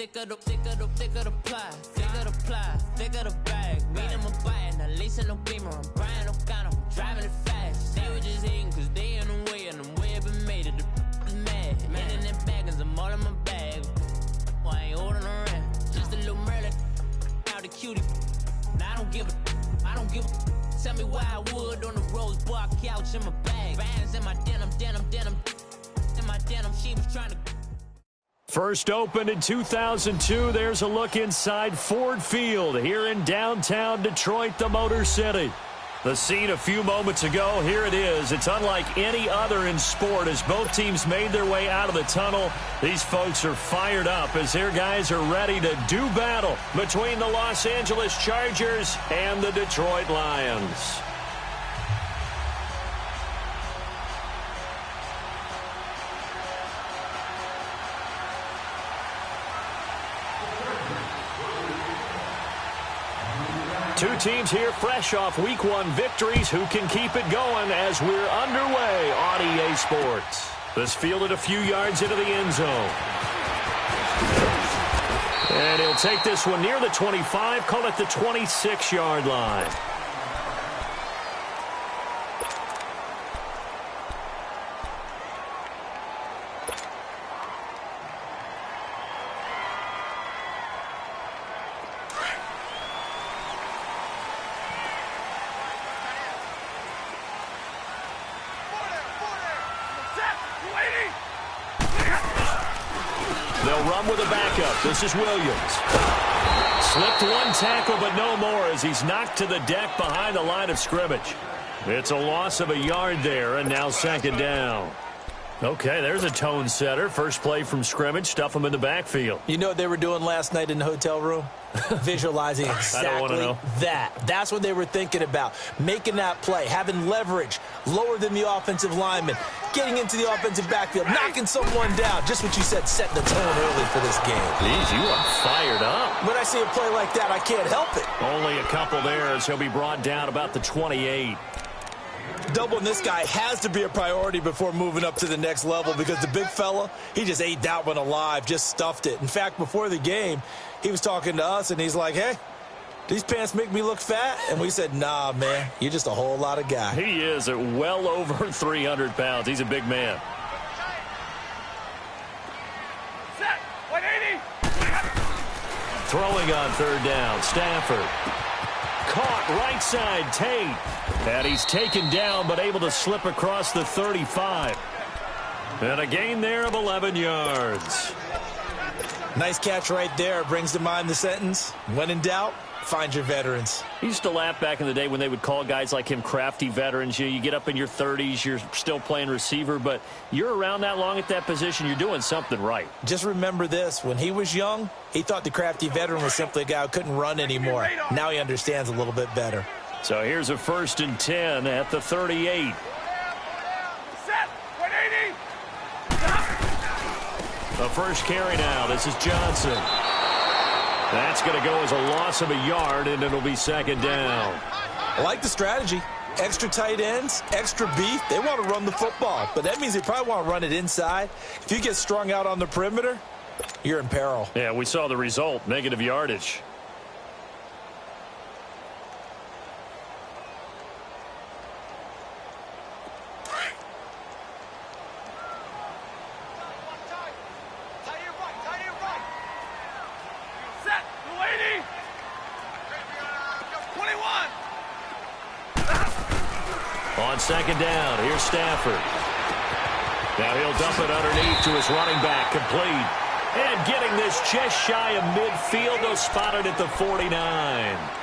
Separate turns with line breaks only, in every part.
thicker the pie, thicker the ply, thicker the bag. Meet them a buying, at least in no beamer. I'm Brian O'Connor, driving it fast. They were just hating cause they in the way, and the way I've been made it, the is mad. Man in them baggins, I'm all in my bag. I ain't holding around, just a little Merlin, out the cutie. Now I don't give a. Tell me why I would on the rose bar couch in my bag. Vans in my denim. In my denim, she was trying to.
First opened in 2002. There's a look inside Ford Field here in downtown Detroit, the Motor City. The scene a few moments ago, here it is. It's unlike any other in sport as both teams made their way out of the tunnel. These folks are fired up as their guys are ready to do battle between the Los Angeles Chargers and the Detroit Lions. Two teams here fresh off Week 1 victories who can keep it going as we're underway on EA Sports. This fielded a few yards into the end zone. And he'll take this one near the 25, call it the 26-yard line. They'll run with a backup. This is Williams. Slipped one tackle, but no more as he's knocked to the deck behind the line of scrimmage. It's a loss of a yard there, and now second down. Okay, there's a tone setter. First play from scrimmage, stuff them in the backfield.
You know what they were doing last night in the hotel room? Visualizing exactly that. That's what they were thinking about. Making that play, having leverage, lower than the offensive lineman, getting into the offensive backfield, knocking someone down. Just what you said, setting the tone early for this game.
Jeez, you are fired up.
When I see a play like that, I can't help it.
Only a couple there as he'll be brought down about the 28.
Doubling this guy has to be a priority before moving up to the next level because the big fella, he just ate that one alive, just stuffed it. In fact, before the game, he was talking to us, and he's like, hey, these pants make me look fat? And we said, nah, man, you're just a whole lot of guy.
He is at well over 300 pounds. He's a big man.
Set, 180.
Throwing on third down, Stafford. Caught right side, Tate. And he's taken down but able to slip across the 35. And a gain there of 11 yards.
Nice catch right there. Brings to mind the sentence, when in doubt, find your veterans.
He used to laugh back in the day when they would call guys like him crafty veterans. You get up in your 30s, you're still playing receiver, but you're around that long at that position, you're doing something right.
Just remember this. When he was young, he thought the crafty veteran was simply a guy who couldn't run anymore. Now he understands a little bit better.
So here's a 1st and 10 at the 38.
Set, 180.
The first carry now. This is Johnson. That's going to go as a loss of a yard, and it'll be second down.
I like the strategy. Extra tight ends, extra beef. They want to run the football, but that means they probably want to run it inside. If you get strung out on the perimeter, you're in peril.
Yeah, we saw the result, negative yardage. On second down, here's Stafford. Now he'll dump it underneath to his running back, complete. And getting this just shy of midfield, they'll spot it at the 49.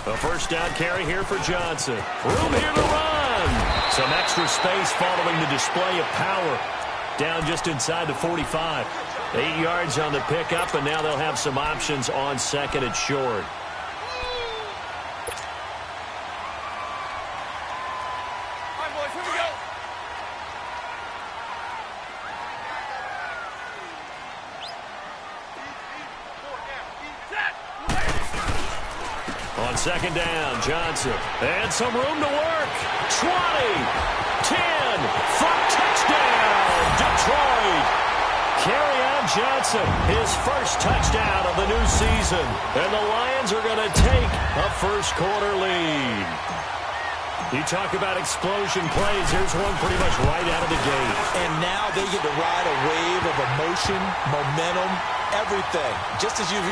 A first down carry here for Johnson. Room here to run. Some extra space following the display of power. Down just inside the 45. 8 yards on the pickup, and now they'll have some options on second and short. On second down, Johnson. And some room to work. 20, 10, for touchdown, Detroit. Kerryon Johnson, his first touchdown of the new season. And the Lions are going to take a first-quarter lead. You talk about explosion plays. Here's one pretty much right out of the gate.
And now they get to ride a wave of emotion, momentum, everything. Just as you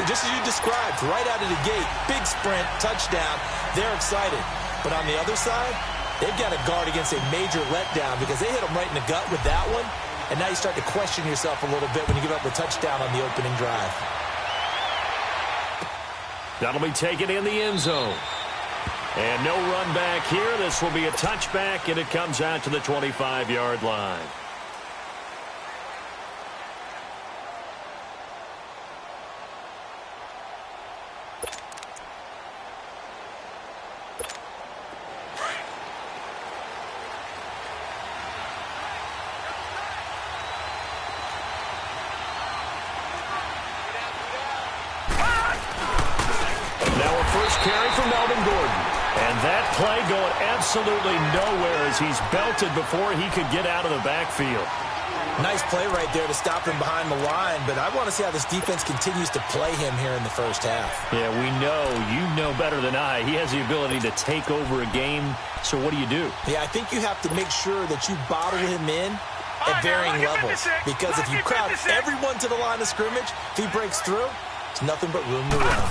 described, right out of the gate. Big sprint, touchdown. They're excited. But on the other side, they've got to guard against a major letdown because they hit them right in the gut with that one. And now you start to question yourself a little bit when you give up the touchdown on the opening drive.
That'll be taken in the end zone. And no run back here. This will be a touchback, and it comes out to the 25-yard line. Now a first carry from Melvin Gordon. And that play going absolutely nowhere as he's belted before he could get out of the backfield.
Nice play right there to stop him behind the line, but I want to see how this defense continues to play him here in the first half.
Yeah, we know. You know better than I. He has the ability to take over a game, so what do you do?
Yeah, I think you have to make sure that you bottle him in at varying levels. Because if you crowd everyone to the line of scrimmage, if he breaks through, there's nothing but room to run.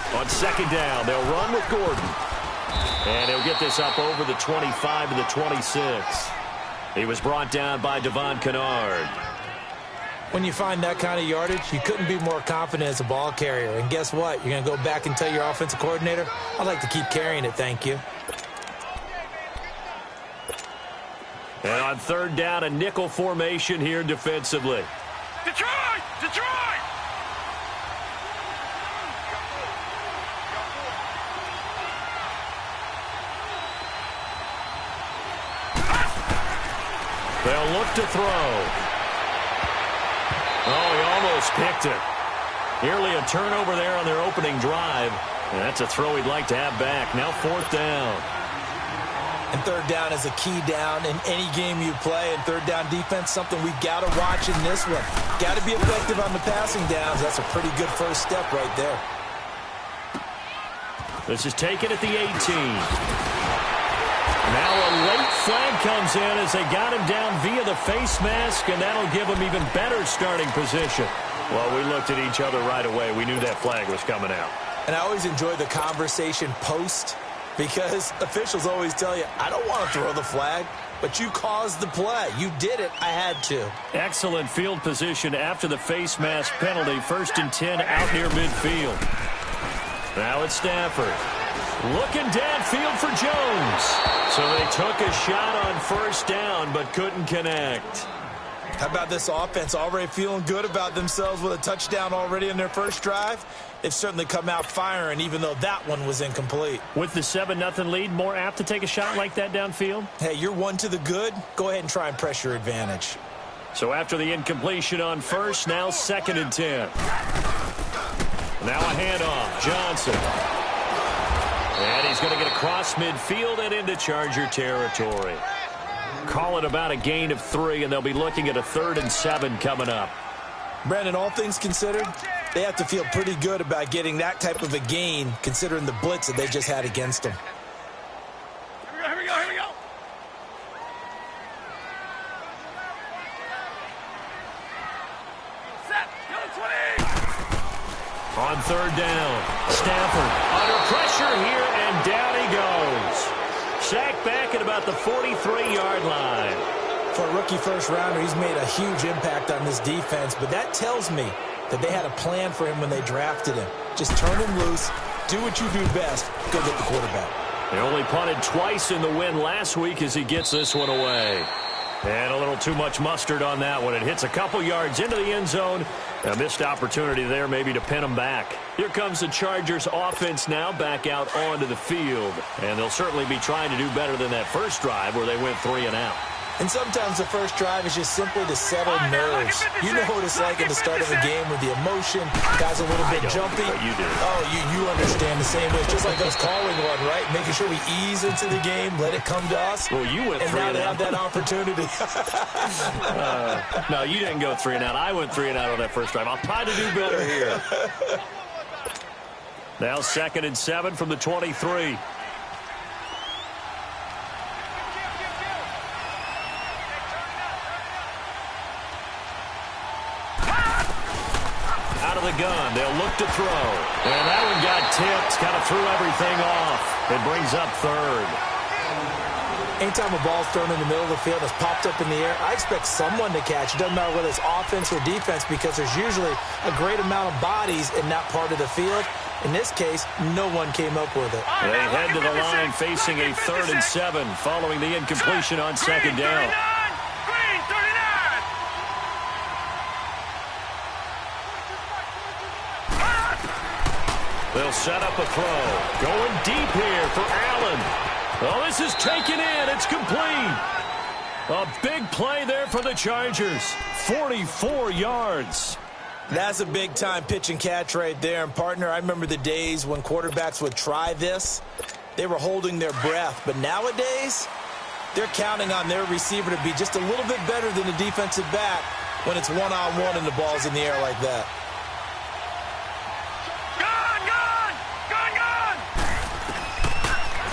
On second down, they'll run with Gordon. And he'll get this up over the 25 to the 26. He was brought down by Devon Kennard.
When you find that kind of yardage, you couldn't be more confident as a ball carrier. And guess what? You're going to go back and tell your offensive coordinator, I'd like to keep carrying it, thank you.
And on third down, a nickel formation here defensively.
Detroit! Detroit!
They'll look to throw. Oh, he almost picked it. Nearly a turnover there on their opening drive. And that's a throw he'd like to have back. Now fourth down.
And third down is a key down in any game you play. And third down defense, something we've got to watch in this one. Got to be effective on the passing downs. That's a pretty good first step right there.
This is taken at the 18. Now a late flag comes in as they got him down via the face mask, and that'll give him even better starting position. Well, we looked at each other right away. We knew that flag was coming out.
And I always enjoy the conversation post because officials always tell you, I don't want to throw the flag, but you caused the play. You did it. I had to.
Excellent field position after the face mask penalty. 1st and 10 out near midfield. Now it's Stafford. Looking downfield for Jones. So they took a shot on first down but couldn't connect.
How about this offense already feeling good about themselves with a touchdown already in their first drive? They've certainly come out firing even though that one was incomplete.
With the 7-0 lead, more apt to take a shot like that downfield?
Hey, you're one to the good. Go ahead and try and press your advantage.
So after the incompletion on first, now 2nd and 10. Now a handoff. Johnson. And he's going to get across midfield and into Charger territory. Call it about a gain of 3, and they'll be looking at a 3rd and 7 coming up.
Brandon, all things considered, they have to feel pretty good about getting that type of a gain considering the blitz that they just had against them.
Here we go, here we go. Set, go 20!
On third down, Stafford under pressure here, and down he goes. Sacked back at about the 43-yard line.
For a rookie first-rounder, he's made a huge impact on this defense, but that tells me that they had a plan for him when they drafted him. Just turn him loose, do what you do best, go get the quarterback.
They only punted twice in the win last week as he gets this one away. And a little too much mustard on that one. It hits a couple yards into the end zone. A missed opportunity there maybe to pin them back. Here comes the Chargers offense now back out onto the field. And they'll certainly be trying to do better than that first drive where they went 3 and out.
And sometimes the first drive is just simply to settle nerves. You know what it's like at the start of a game with the emotion. Guys a little bit jumpy.
You do.
Oh, you understand the same way. It's just like us calling one, right? Making sure we ease into the game, let it come to us.
Well, you went 3 and out.
And now they have that opportunity.
No, you didn't go 3 and out. I went 3 and out on that first drive. I'll try to do better here. Now 2nd and 7 from the 23. The gun. They'll look to throw. And that one got tipped. Kind of threw everything off. It brings up 3rd.
Anytime a ball's thrown in the middle of the field, it's popped up in the air, I expect someone to catch. It doesn't matter whether it's offense or defense because there's usually a great amount of bodies in that part of the field. In this case, no one came up with it.
They head to the line facing a 3rd and 7 following the incompletion on 2nd down. They'll set up a throw. Going deep here for Allen. Oh, this is taken in. It's complete. A big play there for the Chargers. 44 yards.
That's a big-time pitch and catch right there. And, partner, I remember the days when quarterbacks would try this. They were holding their breath. But nowadays, they're counting on their receiver to be just a little bit better than the defensive back when it's one-on-one and the ball's in the air like that.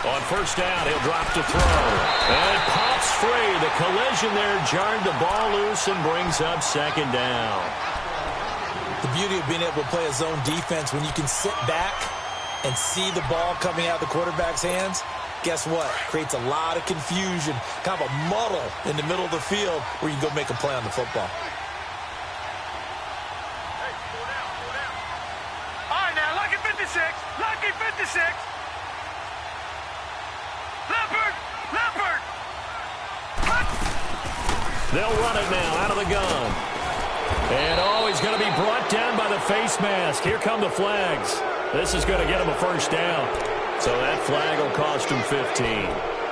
On 1st down, he'll drop to throw. And it pops free. The collision there jarred the ball loose and brings up 2nd down.
The beauty of being able to play a zone defense when you can sit back and see the ball coming out of the quarterback's hands, guess what? Creates a lot of confusion, kind of a muddle in the middle of the field where you can go make a play on the football.
All right, now, lucky 56. Lucky 56. Leopard!
They'll run it now out of the gun. And, he's going to be brought down by the face mask. Here come the flags. This is going to get him a 1st down. So that flag will cost him 15.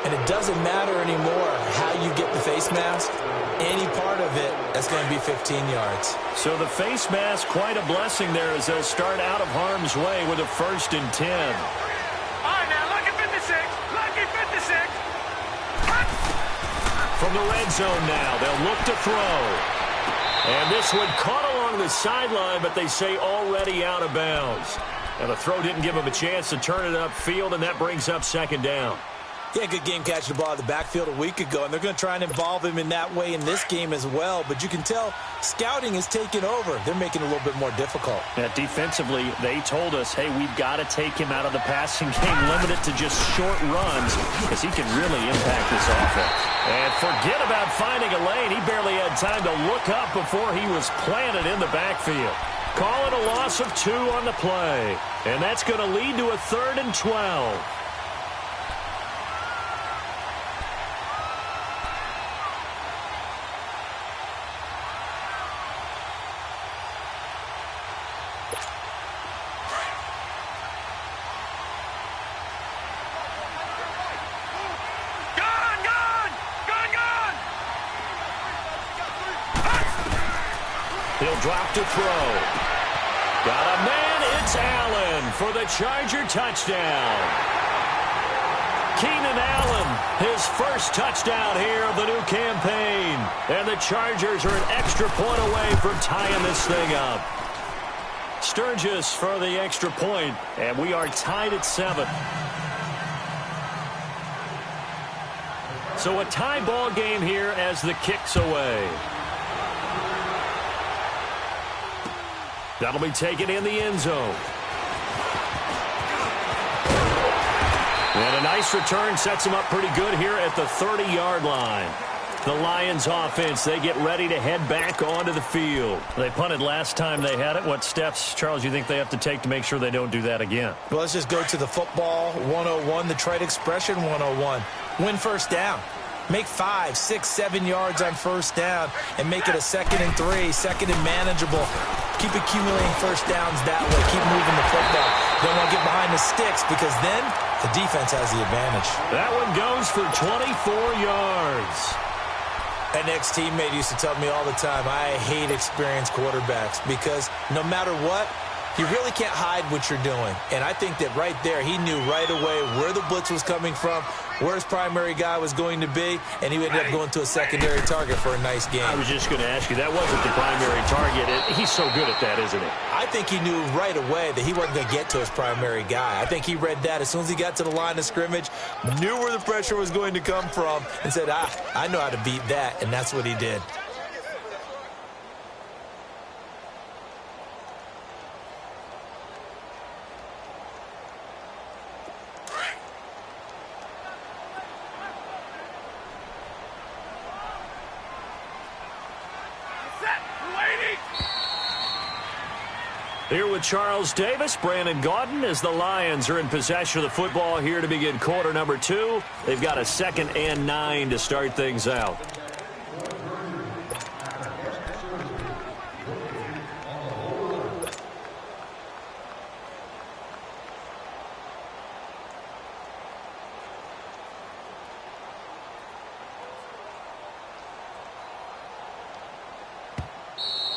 And it doesn't matter anymore how you get the face mask. Any part of it, that's going to be 15 yards.
So the face mask, quite a blessing there as they'll start out of harm's way with a 1st and 10.
All right, now, lucky 56. Lucky 56.
From the red zone now, they'll look to throw. And this one caught along the sideline, but they say already out of bounds. And the throw didn't give him a chance to turn it upfield, and that brings up 2nd down.
Yeah, good game catching the ball out of the backfield a week ago, and they're going to try and involve him in that way in this game as well. But you can tell scouting is taking over. They're making it a little bit more difficult.
Yeah, defensively, they told us, hey, we've got to take him out of the passing game, limit it to just short runs, because he can really impact this offense. And forget about finding a lane. He barely had time to look up before he was planted in the backfield. Call it a loss of 2 on the play. And that's going to lead to a 3rd and 12. He'll drop to throw. Got a man, it's Allen for the Charger touchdown. Keenan Allen, his 1st touchdown here of the new campaign. And the Chargers are an extra point away from tying this thing up. Sturgis for the extra point, and we are tied at 7. So a tie ball game here as the kick's away. That'll be taken in the end zone. And a nice return sets him up pretty good here at the 30-yard line. The Lions offense, they get ready to head back onto the field. They punted last time they had it. What steps, Charles, you think they have to take to make sure they don't do that again?
Well, let's just go to the football 101, the trade expression 101. Win 1st down. Make 5, 6, 7 yards on first down and make it a 2nd and 3, 2nd and manageable. Keep accumulating first downs that way. Keep moving the football. Don't want to get behind the sticks because then the defense has the advantage.
That one goes for 24 yards.
An ex-teammate used to tell me all the time, I hate experienced quarterbacks because no matter what, you really can't hide what you're doing. And I think that right there, he knew right away where the blitz was coming from, where his primary guy was going to be, and he ended up going to a secondary target for a nice game.
I was just going to ask you, that wasn't the primary target. He's so good at that, isn't he?
I think he knew right away that he wasn't going to get to his primary guy. I think he read that as soon as he got to the line of scrimmage, knew where the pressure was going to come from, and said, I know how to beat that, and that's what he did.
Here with Charles Davis, Brandon Gaudin, as the Lions are in possession of the football here to begin quarter number 2. They've got a 2nd and 9 to start things out.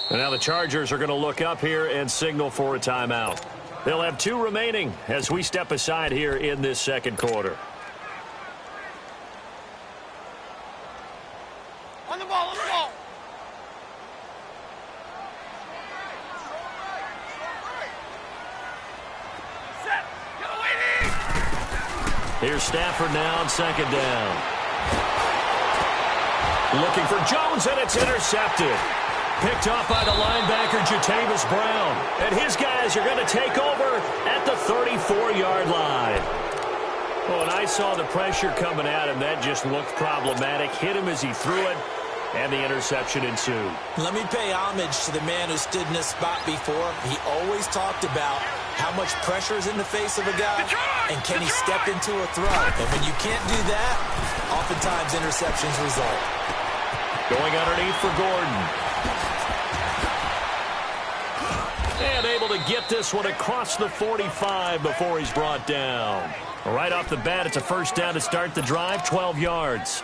And now the Chargers are going to look up here and signal for a timeout. They'll have 2 remaining as we step aside here in this second quarter.
On the ball, on the ball. Set. Go, waiting.
Here's Stafford now on 2nd down. Looking for Jones, and it's intercepted. Picked off by the linebacker, Jatavis Brown. And his guys are going to take over at the 34-yard line. Oh, and I saw the pressure coming at him. That just looked problematic. Hit him as he threw it, and the interception ensued.
Let me pay homage to the man who stood in this spot before. He always talked about how much pressure is in the face of a guy, and can he step into a throw. And when you can't do that, oftentimes interceptions result.
Going underneath for Gordon. And able to get this one across the 45 before he's brought down. Right off the bat, it's a first down to start the drive, 12 yards.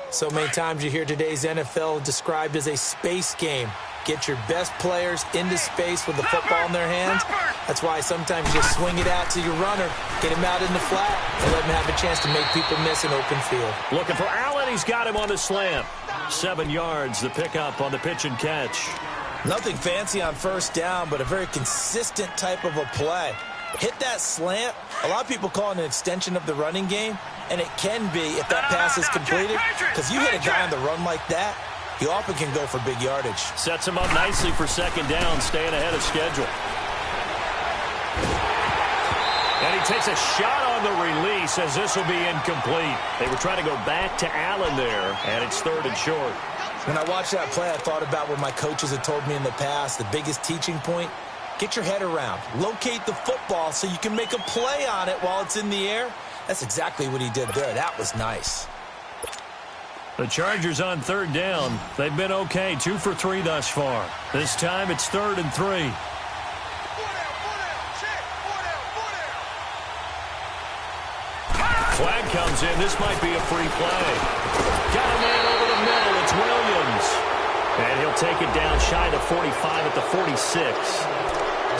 So many times you hear today's NFL described as a space game. Get your best players into space with the football in their hands. That's why sometimes you just swing it out to your runner, get him out in the flat, and let him have a chance to make people miss an open field.
Looking for Allen. He's got him on the slant. 7 yards, the pickup on the pitch and catch.
Nothing fancy on first down, but a very consistent type of a play. Hit that slant. A lot of people call it an extension of the running game, and it can be if that pass is completed, because you hit a guy on the run like that, he often can go for big yardage.
Sets him up nicely for 2nd down, staying ahead of schedule. And he takes a shot on the release as this will be incomplete. They were trying to go back to Allen there, and it's 3rd and short.
When I watched that play, I thought about what my coaches had told me in the past. The biggest teaching point, get your head around. Locate the football so you can make a play on it while it's in the air. That's exactly what he did there. That was nice.
The Chargers on 3rd down. They've been okay, 2 for 3 thus far. This time it's 3rd and 3. Flag comes in. This might be a free play. Got a man over the middle. It's Williams. And he'll take it down shy of 45 at the 46.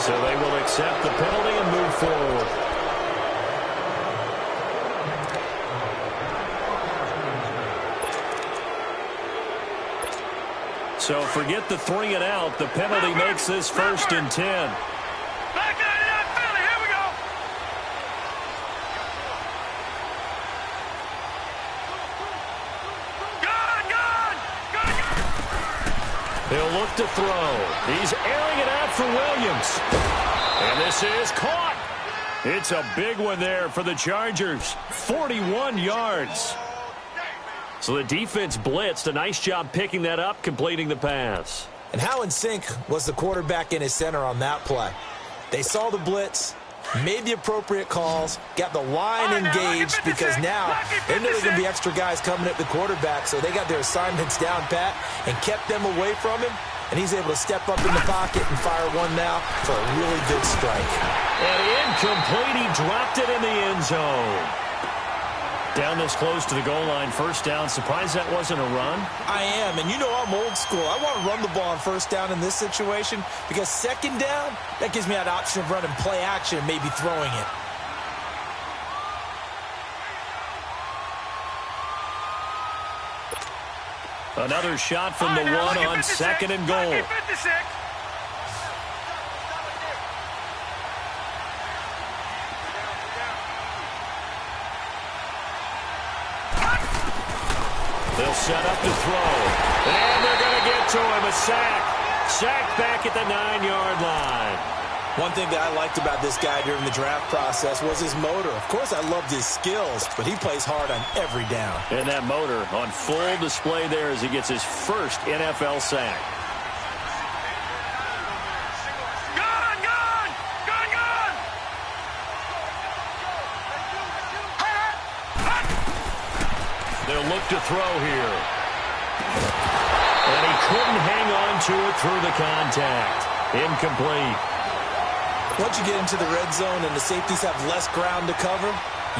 So they will accept the penalty and move forward. So forget the 3 and out. The penalty makes this 1st and 10. He'll look to throw. He's airing it out for Williams. And this is caught. It's a big one there for the Chargers. 41 yards. So the defense blitzed. A nice job picking that up, completing the pass.
And how in sync was the quarterback and his center on that play? They saw the blitz, made the appropriate calls, got the line engaged because now they know there's going to be extra guys coming at the quarterback, so they got their assignments down pat and kept them away from him, and he's able to step up in the pocket and fire one now for a really good strike.
And incomplete, he dropped it in the end zone. Down this close to the goal line, first down. Surprised that wasn't a run?
I am, and you know I'm old school. I want to run the ball on first down in this situation because second down, that gives me that option of running play action and maybe throwing it.
Another shot from the one on second and goal. They'll set up to throw. And they're going to get to him. A sack. Sack back at the 9-yard line.
One thing that I liked about this guy during the draft process was his motor. Of course, I loved his skills, but he plays hard on every down.
And that motor on full display there as he gets his first NFL sack. They'll look to throw here. And he couldn't hang on to it through the contact. Incomplete.
Once you get into the red zone and the safeties have less ground to cover,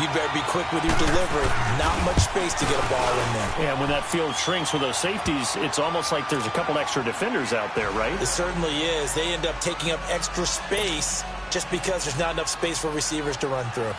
you better be quick with your delivery. Not much space to get a ball in there.
And when that field shrinks with those safeties, it's almost like there's a couple extra defenders out there, right?
It certainly is. They end up taking up extra space just because there's not enough space for receivers to run through.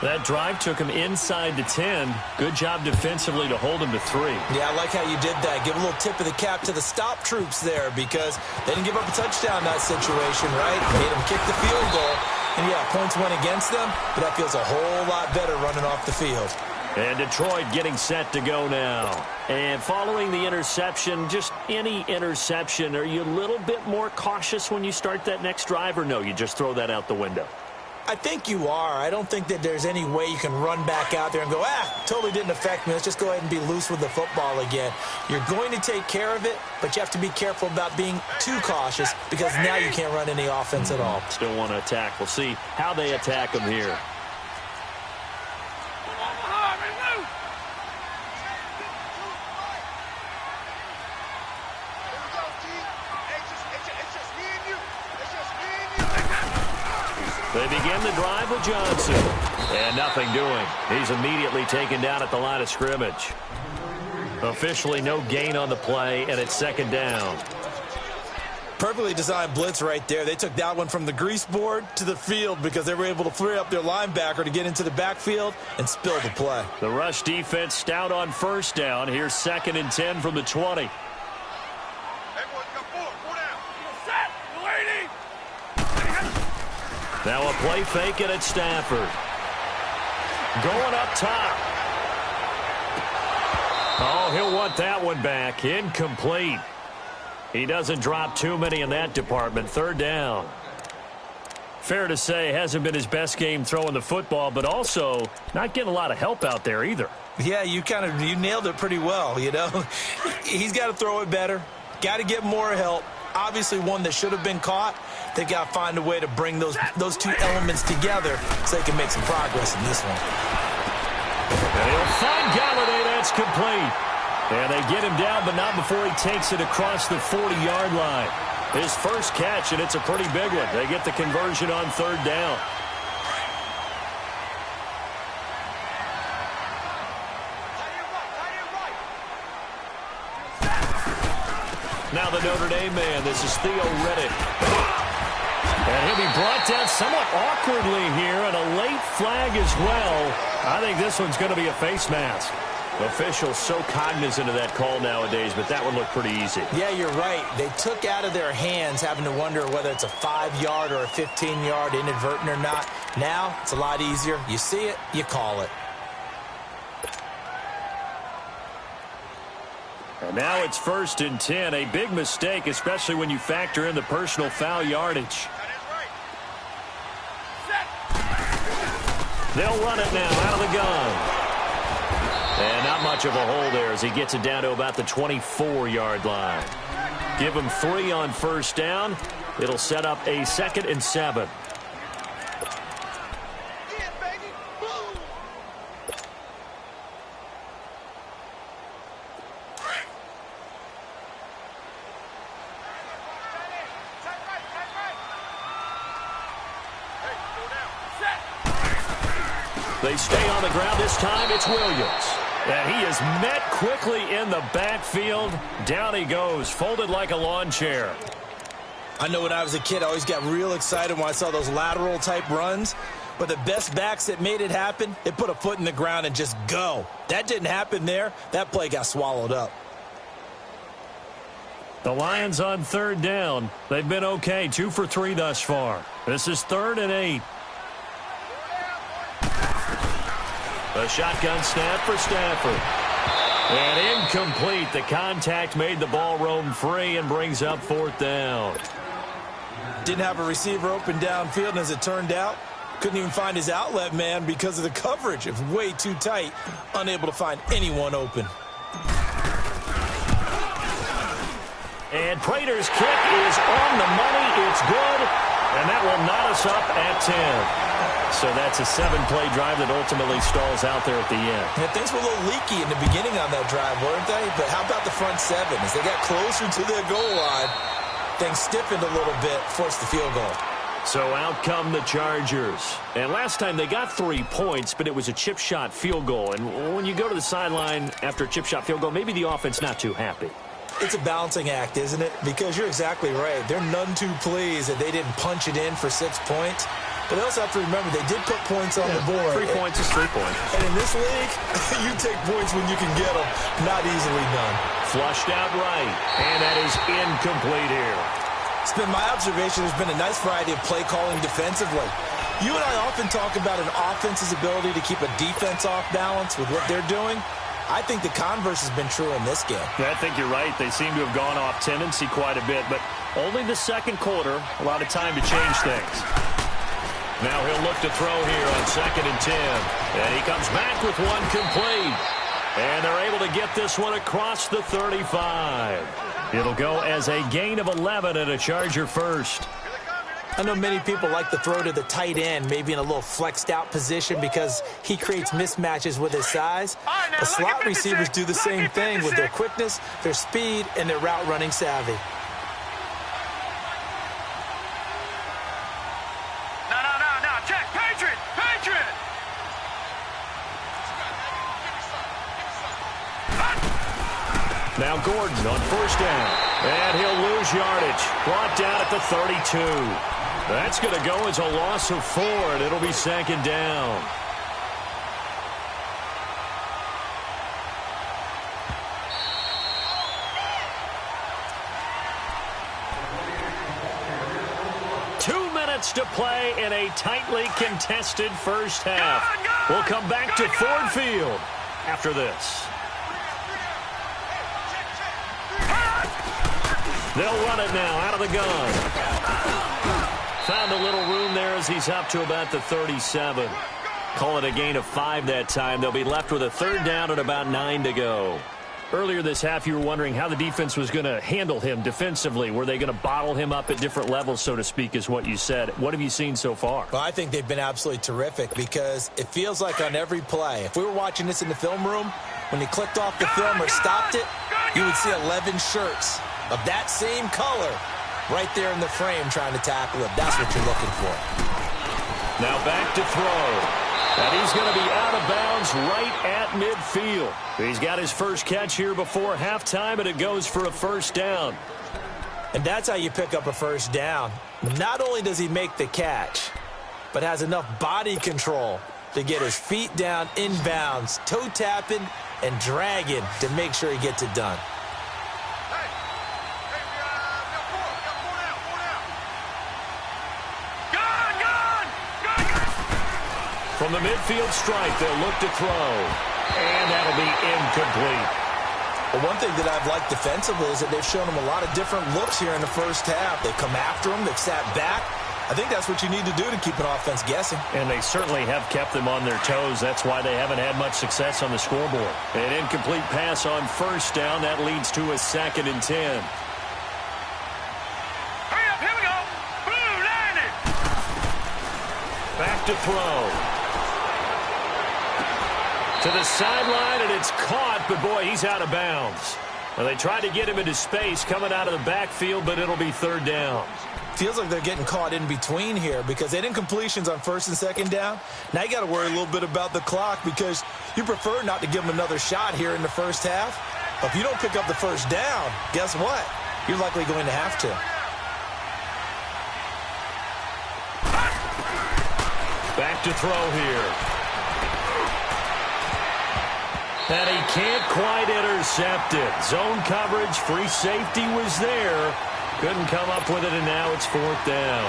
That drive took him inside the 10. Good job defensively to hold him to 3.
Yeah, I like how you did that. Give a little tip of the cap to the stop troops there because they didn't give up a touchdown in that situation, right? Made them kick the field goal. And, yeah, points went against them, but that feels a whole lot better running off the field.
And Detroit getting set to go now. And following the interception, just any interception, are you a little bit more cautious when you start that next drive, or no, you just throw that out the window?
I think you are. I don't think that there's any way you can run back out there and go, totally didn't affect me. Let's just go ahead and be loose with the football again. You're going to take care of it, but you have to be careful about being too cautious because now you can't run any offense at all.
Still want to attack. We'll see how they attack him here. They begin the drive with Johnson. And nothing doing. He's immediately taken down at the line of scrimmage. Officially no gain on the play, and it's second down.
Perfectly designed blitz right there. They took that one from the grease board to the field because they were able to free up their linebacker to get into the backfield and spill the play.
The rush defense stout on first down. Here's 2nd and 10 from the 20. Now a play fake it at Stafford. Going up top. Oh, he'll want that one back. Incomplete. He doesn't drop too many in that department. 3rd down. Fair to say, hasn't been his best game throwing the football, but also not getting a lot of help out there either.
Yeah, you nailed it pretty well, you know. He's got to throw it better. Got to get more help. Obviously one that should have been caught. They've got to find a way to bring those two elements together so they can make some progress in this one.
And he'll find Galladay. That's complete. And they get him down, but not before he takes it across the 40-yard line. His first catch, and it's a pretty big one. They get the conversion on 3rd down. Now the Notre Dame man, this is Theo Riddick. And he'll be brought down somewhat awkwardly here, and a late flag as well. I think this one's going to be a face mask. Officials so cognizant of that call nowadays, but that would look pretty easy.
Yeah, you're right. They took out of their hands having to wonder whether it's a 5-yard or a 15-yard inadvertent or not. Now it's a lot easier. You see it, you call it.
And now it's 1st and 10. A big mistake, especially when you factor in the personal foul yardage. They'll run it now out of the gun. And not much of a hole there as he gets it down to about the 24-yard line. Give him 3 on first down. It'll set up a 2nd and 7. They stay on the ground. This time it's Williams. And he is met quickly in the backfield. Down he goes, folded like a lawn chair.
I know when I was a kid, I always got real excited when I saw those lateral-type runs. But the best backs that made it happen, they put a foot in the ground and just go. That didn't happen there. That play got swallowed up.
The Lions on third down. They've been okay, 2 for 3 thus far. This is 3rd and 8. The shotgun snap for Stafford. And incomplete. The contact made the ball roam free and brings up 4th down.
Didn't have a receiver open downfield, and as it turned out, couldn't even find his outlet man because of the coverage. It was way too tight, unable to find anyone open.
And Prater's kick is on the money. It's good, and that will knot us up at 10. So that's a 7-play drive that ultimately stalls out there at the end.
Yeah, things were a little leaky in the beginning on that drive, weren't they? But how about the front 7? As they got closer to their goal line, things stiffened a little bit, forced the field goal.
So out come the Chargers. And last time they got 3 points, but it was a chip shot field goal. And when you go to the sideline after a chip shot field goal, maybe the offense not too happy.
It's a balancing act, isn't it? Because you're exactly right. They're none too pleased that they didn't punch it in for 6 points. But they also have to remember they did put points on the board.
3 points is 3 points.
And in this league, you take points when you can get them. Not easily done.
Flushed out right. And that is incomplete here.
It's been my observation there's been a nice variety of play calling defensively. You and I often talk about an offense's ability to keep a defense off balance with what they're doing. I think the converse has been true in this game.
I think you're right. They seem to have gone off tendency quite a bit, but only the second quarter, a lot of time to change things. Now he'll look to throw here on 2nd and 10. And he comes back with one complete. And they're able to get this one across the 35. It'll go as a gain of 11 and a Charger first.
I know many people like to throw to the tight end, maybe in a little flexed out position because he creates mismatches with his size. The slot receivers do the same thing with their quickness, their speed, and their route running savvy.
No. Check. Patriot.
Now Gordon on 1st down. And he'll lose yardage. Brought down at the 32. That's going to go as a loss of 4, and it'll be 2nd down. To play in a tightly contested first half. We'll come back to Ford Field after this. They'll run it now out of the gun. Found a little room there as he's up to about the 37. Call it a gain of 5 that time. They'll be left with a 3rd down and about 9 to go. Earlier this half, you were wondering how the defense was going to handle him defensively. Were they going to bottle him up at different levels, so to speak, is what you said. What have you seen so far?
Well, I think they've been absolutely terrific because it feels like on every play, if we were watching this in the film room, when he clicked off the film or stopped it, you would see 11 shirts of that same color right there in the frame trying to tackle it. That's what you're looking for.
Now back to throw. And he's going to be out of bounds right at midfield. He's got his first catch here before halftime, and it goes for a 1st down.
And that's how you pick up a 1st down. Not only does he make the catch, but has enough body control to get his feet down inbounds, toe tapping and dragging to make sure he gets it done.
From the midfield stripe, they'll look to throw. And that'll be incomplete.
Well, one thing that I've liked defensively is that they've shown him a lot of different looks here in the first half. They've come after him. They've sat back. I think that's what you need to do to keep an offense guessing.
And they certainly have kept them on their toes. That's why they haven't had much success on the scoreboard. An incomplete pass on 1st down. That leads to a 2nd and 10.
Hurry up, here we go. Blue, line it.
Back to throw. To the sideline, and it's caught, but boy, he's out of bounds. Well, they tried to get him into space coming out of the backfield, but it'll be third down.
Feels like they're getting caught in between here because they didn't completions on first and second down. Now you got to worry a little bit about the clock because you prefer not to give them another shot here in the first half. But if you don't pick up the first down, guess what? You're likely going to have to.
Back to throw here. And he can't quite intercept it. Zone coverage, free safety was there. Couldn't come up with it, and now it's fourth down.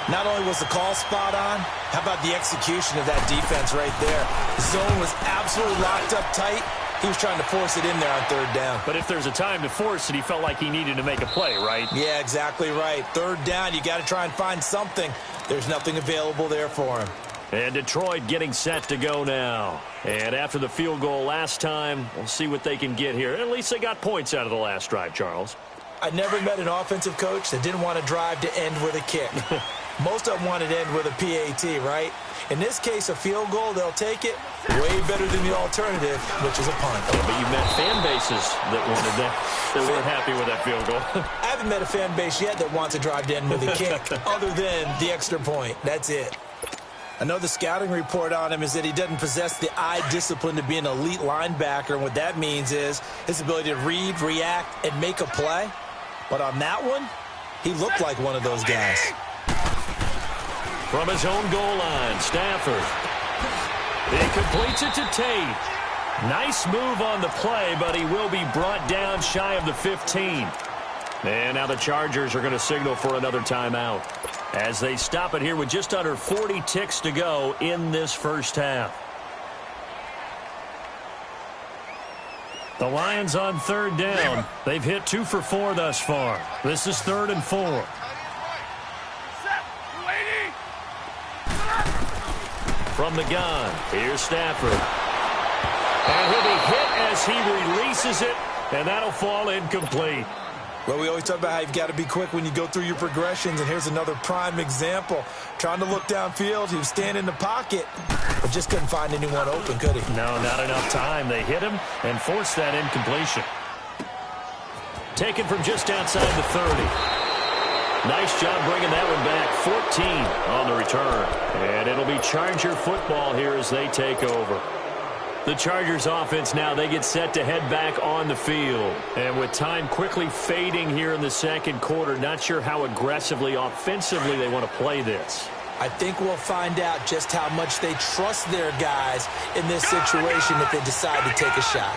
Not only was the call spot on, how about the execution of that defense right there? The zone was absolutely locked up tight. He was trying to force it in there on third down.
But if there's a time to force it, he felt like he needed to make a play, right?
Yeah, exactly right. Third down, you got to try and find something. There's nothing available there for him.
And Detroit getting set to go now. And after the field goal last time, we'll see what they can get here. At least they got points out of the last drive, Charles.
I never met an offensive coach that didn't want to drive to end with a kick. Most of them wanted to end with a PAT, right? In this case, a field goal, they'll take it. Way better than the alternative, which is a punt.
Oh, but you met fan bases that wanted that. They weren't happy with that field goal.
I haven't met a fan base yet that wants to drive to end with a kick other than the extra point. That's it. Another scouting report on him is that he doesn't possess the eye discipline to be an elite linebacker. And what that means is his ability to read, react, and make a play. But on that one, he looked like one of those guys.
From his own goal line, Stafford. He completes it to Tate. Nice move on the play, but he will be brought down shy of the 15. And now the Chargers are going to signal for another timeout as they stop it here with just under 40 ticks to go in this first half. The Lions on third down. They've hit 2 for 4 thus far. This is 3rd and 4. From the gun, here's Stafford. And he'll be hit as he releases it, and that'll fall incomplete.
Well, we always talk about how you've got to be quick when you go through your progressions, and here's another prime example. Trying to look downfield, he was standing in the pocket, but just couldn't find anyone open, could he?
No, not enough time. They hit him and forced that incompletion. Taken from just outside the 30. Nice job bringing that one back. 14 on the return. And it'll be Charger football here as they take over. The Chargers offense now, they get set to head back on the field. And with time quickly fading here in the second quarter, not sure how aggressively, offensively they want to play this.
I think we'll find out just how much they trust their guys in this situation if they decide to take a shot.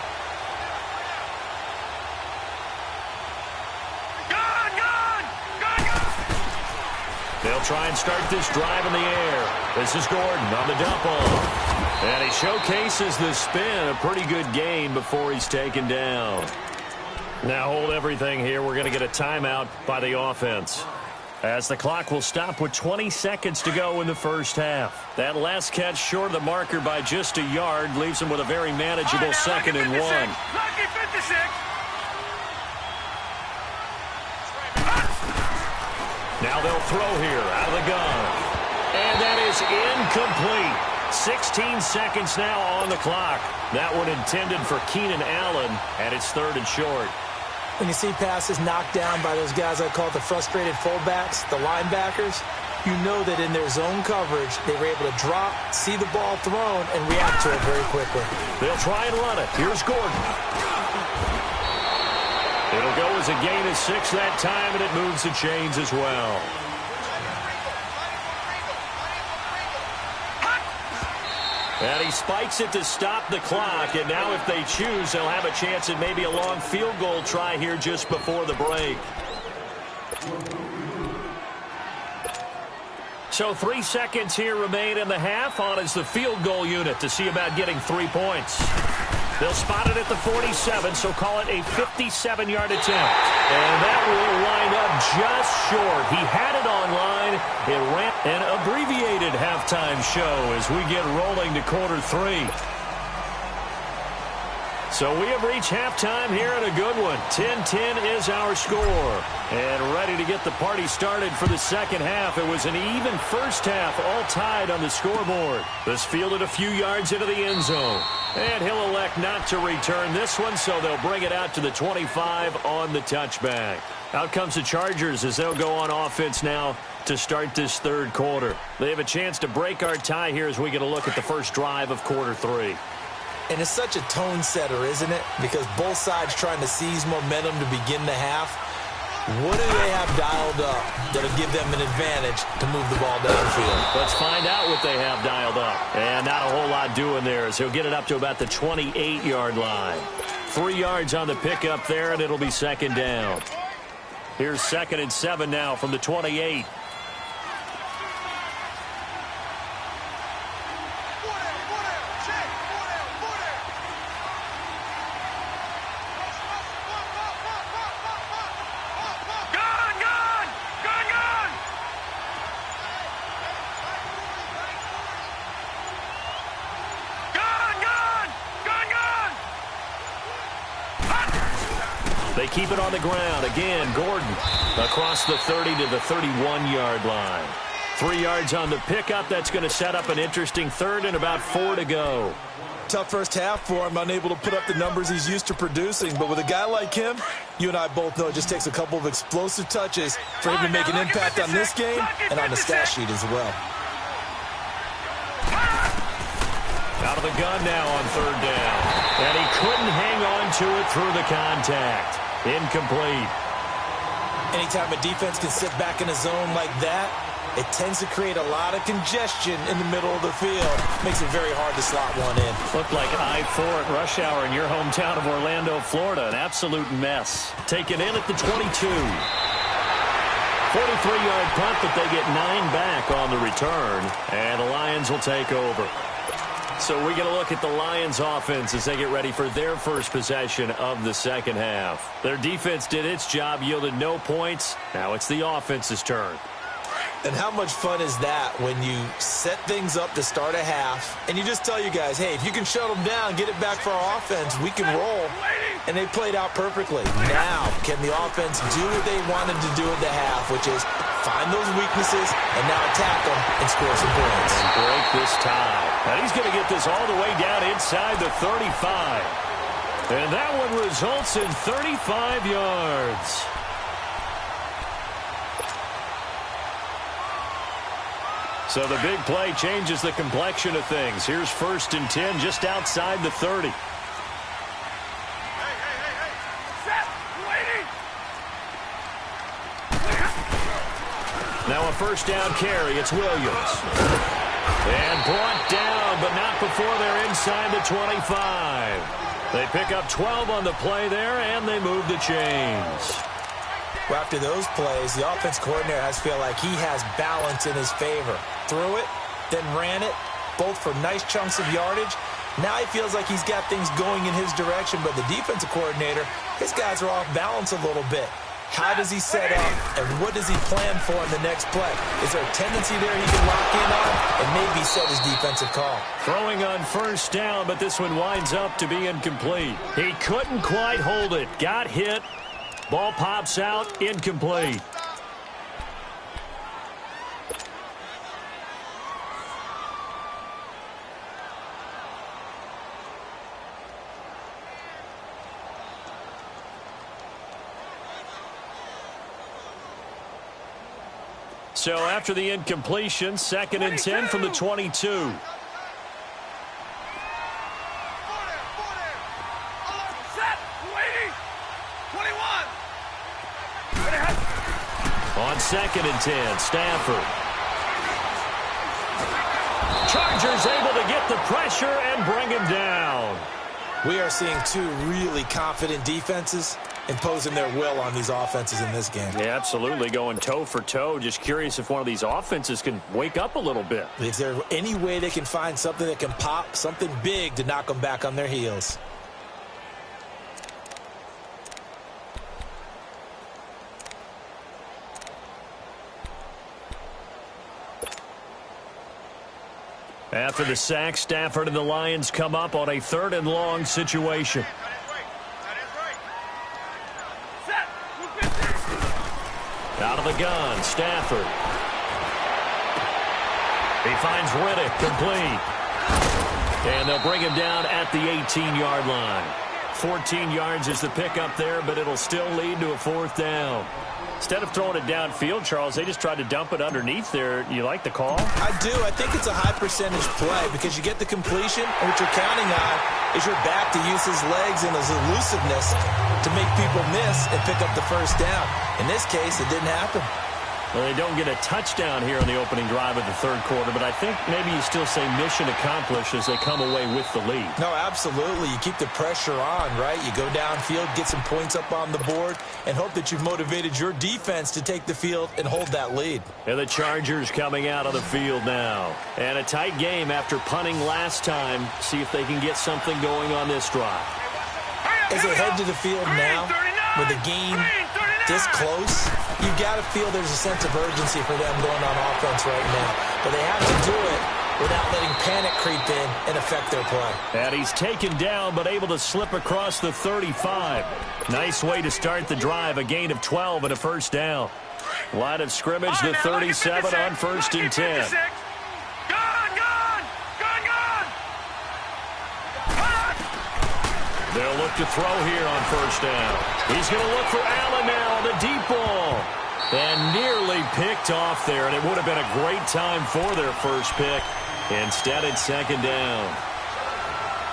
They'll try and start this drive in the air. This is Gordon on the dump off. And he showcases the spin. A pretty good gain before he's taken down. Now hold everything here. We're going to get a timeout by the offense, as the clock will stop with 20 seconds to go in the first half. That last catch short of the marker by just a yard leaves him with a very manageable 2nd and 1.
Lucky 56.
Now they'll throw here out of the gun. And that is incomplete. 16 seconds now on the clock. That one intended for Keenan Allen, and it's 3rd and short.
When you see passes knocked down by those guys I call the frustrated fullbacks, the linebackers, you know that in their zone coverage, they were able to drop, see the ball thrown, and react to it very quickly.
They'll try and run it. Here's Gordon. It'll go as a gain of 6 that time, and it moves the chains as well. And he spikes it to stop the clock, and now if they choose, they'll have a chance at maybe a long field goal try here just before the break. So 3 seconds here remain in the half. On is the field goal unit to see about getting 3 points. They'll spot it at the 47, so call it a 57-yard attempt. And that will line up just short. He had it on line. It ran an abbreviated halftime show as we get rolling to quarter 3. So we have reached halftime here in a good one. 10-10 is our score. And ready to get the party started for the second half. It was an even first half, all tied on the scoreboard. This fielded a few yards into the end zone. And he'll elect not to return this one, so they'll bring it out to the 25 on the touchback. Out comes the Chargers as they'll go on offense now to start this third quarter. They have a chance to break our tie here as we get a look at the first drive of quarter 3.
And it's such a tone setter, isn't it? Because both sides trying to seize momentum to begin the half. What do they have dialed up that'll give them an advantage to move the ball downfield?
Let's find out what they have dialed up. And not a whole lot doing there as he'll get it up to about the 28-yard line. 3 yards on the pickup there, and it'll be second down. Here's 2nd and 7 now from the 28. They keep it on the ground. Again, Gordon across the 30 to the 31-yard line. 3 yards on the pickup. That's going to set up an interesting 3rd and about 4 to go.
Tough first half for him, unable to put up the numbers he's used to producing. But with a guy like him, you and I both know it just takes a couple of explosive touches for him to make an impact on this game and on the stat sheet as well.
Out of the gun now on 3rd down. And he couldn't hang on to it through the contact. Incomplete.
Anytime a defense can sit back in a zone like that, it tends to create a lot of congestion in the middle of the field. Makes it very hard to slot one in.
Looked like I-4 at rush hour in your hometown of Orlando, Florida. An absolute mess. Taken in at the 22. 43-yard punt, but they get 9 back on the return. And the Lions will take over. So we get a look at the Lions offense as they get ready for their first possession of the second half. Their defense did its job, yielded no points. Now it's the offense's turn.
And how much fun is that when you set things up to start a half and you just tell you guys, hey, if you can shut them down, get it back for our offense, we can roll. And they played out perfectly. Now, can the offense do what they wanted to do at the half, which is find those weaknesses and now attack them and score some points.
And break this tie. And he's going to get this all the way down inside the 35. And that one results in 35 yards. So the big play changes the complexion of things. Here's 1st and 10 just outside the 30. Now a 1st down carry. It's Williams. And brought down, but not before they're inside the 25. They pick up 12 on the play there, and they move the chains.
Well, after those plays, the offense coordinator has to feel like he has balance in his favor. Threw it, then ran it, both for nice chunks of yardage. Now he feels like he's got things going in his direction, but the defensive coordinator, his guys are off balance a little bit. How does he set up, and what does he plan for in the next play? Is there a tendency there he can lock in on and maybe set his defensive call?
Throwing on 1st down, but this one winds up to be incomplete. He couldn't quite hold it. Got hit. Ball pops out. Incomplete. So after the incompletion, 2nd and 10 from the 22. On 2nd and 10, Stafford. Chargers able to get the pressure and bring him down.
We are seeing 2 really confident defenses imposing their will on these offenses in this game.
Yeah, absolutely, going toe for toe. Just curious if one of these offenses can wake up a little bit.
Is there any way they can find something that can pop, something big to knock them back on their heels?
After the sack, Stafford and the Lions come up on a 3rd and long situation. Out of the gun, Stafford. He finds Riddick complete. And they'll bring him down at the 18-yard line. 14 yards is the pickup there, but it'll still lead to a 4th down. Instead of throwing it downfield, Charles, they just tried to dump it underneath there. You like the call?
I do. I think it's a high percentage play because you get the completion, and what you're counting on is your back to use his legs and his elusiveness to make people miss and pick up the 1st down. In this case, it didn't happen.
Well, they don't get a touchdown here in the opening drive of the 3rd quarter, but I think maybe you still say mission accomplished as they come away with the lead.
No, absolutely. You keep the pressure on, right? You go downfield, get some points up on the board, and hope that you've motivated your defense to take the field and hold that lead.
And the Chargers coming out on the field now. And a tight game after punting last time. See if they can get something going on this drive.
As they head to the field now, with the game this close, you've got to feel there's a sense of urgency for them going on offense right now. But they have to do it without letting panic creep in and affect their play.
And he's taken down but able to slip across the 35. Nice way to start the drive, a gain of 12 and a 1st down. Line of scrimmage, the 37 on 1st and 10. They'll look to throw here on 1st down. He's going to look for Allen now on the deep ball. And nearly picked off there, and it would have been a great time for their 1st pick. Instead, it's 2nd down.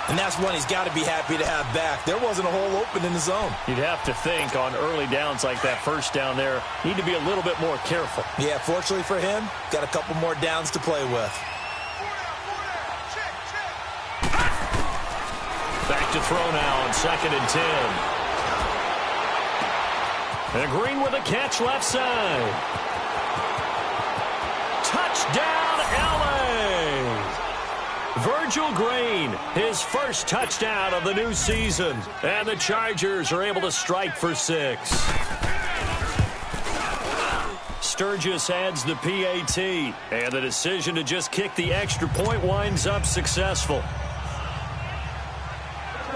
And that's one he's got to be happy to have back. There wasn't a hole open in the zone.
You'd have to think on early downs like that 1st down there, need to be a little bit more careful.
Yeah, fortunately for him, got a couple more downs to play with.
Back to throw now on 2nd and 10. And Green with a catch left side. Touchdown, LA! Virgil Green, his 1st touchdown of the new season. And the Chargers are able to strike for 6. Sturgis adds the PAT. And the decision to just kick the extra point winds up successful.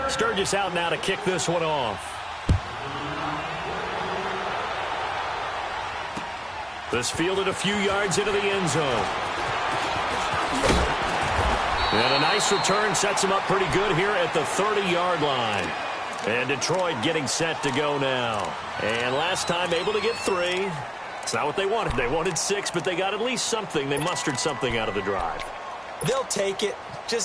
Sturgis out now to kick this one off. This fielded a few yards into the end zone. And a nice return sets him up pretty good here at the 30-yard line. And Detroit getting set to go now. And last time able to get 3. It's not what they wanted. They wanted 6, but they got at least something. They mustered something out of the drive.
They'll take it.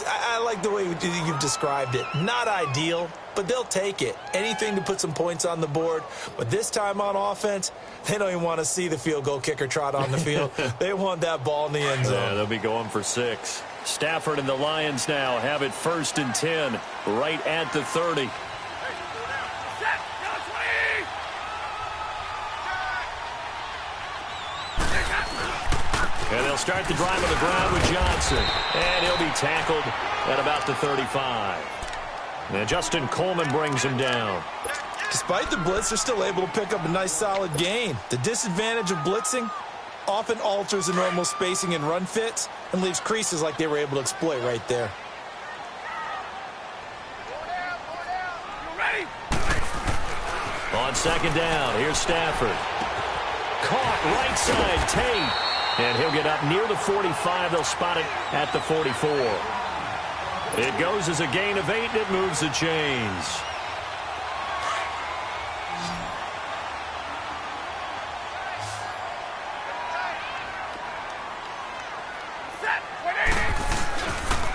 I like the way you've described it. Not ideal, but they'll take it. Anything to put some points on the board. But this time on offense, they don't even want to see the field goal kicker trot on the field. They want that ball in the end zone.
Yeah, they'll be going for 6. Stafford and the Lions now have it 1st and 10, right at the 30. And they'll start the drive on the ground with Johnson. And he'll be tackled at about the 35. And Justin Coleman brings him down.
Despite the blitz, they're still able to pick up a nice solid gain. The disadvantage of blitzing often alters the normal spacing and run fits and leaves creases like they were able to exploit right there.
On 2nd down, here's Stafford. Caught right side, Tate. And he'll get up near the 45. They'll spot it at the 44. It goes as a gain of 8, and it moves the chains.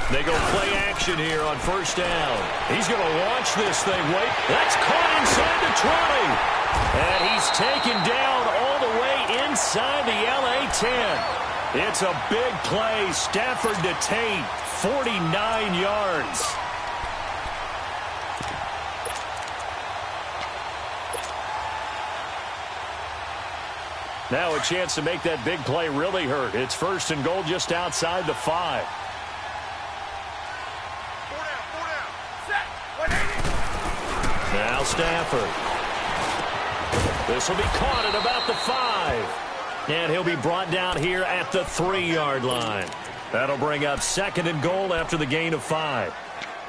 They go play action here on 1st down. He's going to launch this thing. Wait, that's caught inside the 20. And he's taken down all the way inside the LA 10. It's a big play. Stafford to Tate, 49 yards. Now a chance to make that big play really hurt. It's 1st and goal just outside the 5. Now Stafford. This will be caught at about the 5. And he'll be brought down here at the 3-yard line. That'll bring up 2nd and goal after the gain of 5.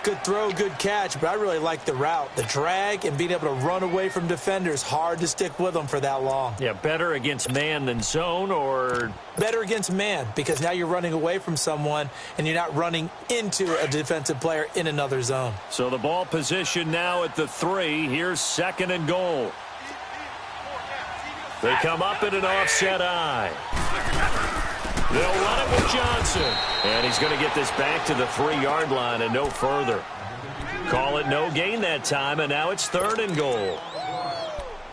Good throw, good catch, but I really like the route. The drag and being able to run away from defenders, hard to stick with them for that long.
Yeah, better against man than zone, or?
Better against man, because now you're running away from someone and you're not running into a defensive player in another zone.
So the ball position now at the 3. Here's 2nd and goal. They come up in an offset eye. They'll run it with Johnson. And he's going to get this back to the 3-yard line and no further. Call it no gain that time, and now it's 3rd and goal.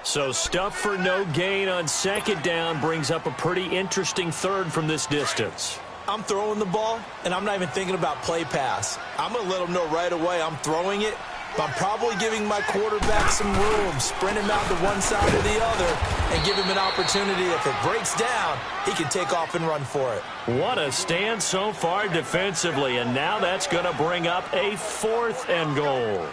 So stuff for no gain on 2nd down brings up a pretty interesting 3rd from this distance.
I'm throwing the ball, and I'm not even thinking about play pass. I'm going to let them know right away I'm throwing it, but I'm probably giving my quarterback some room, sprint him out to one side or the other, and give him an opportunity. If it breaks down, he can take off and run for it.
What a stand so far defensively, and now that's going to bring up a 4th and goal.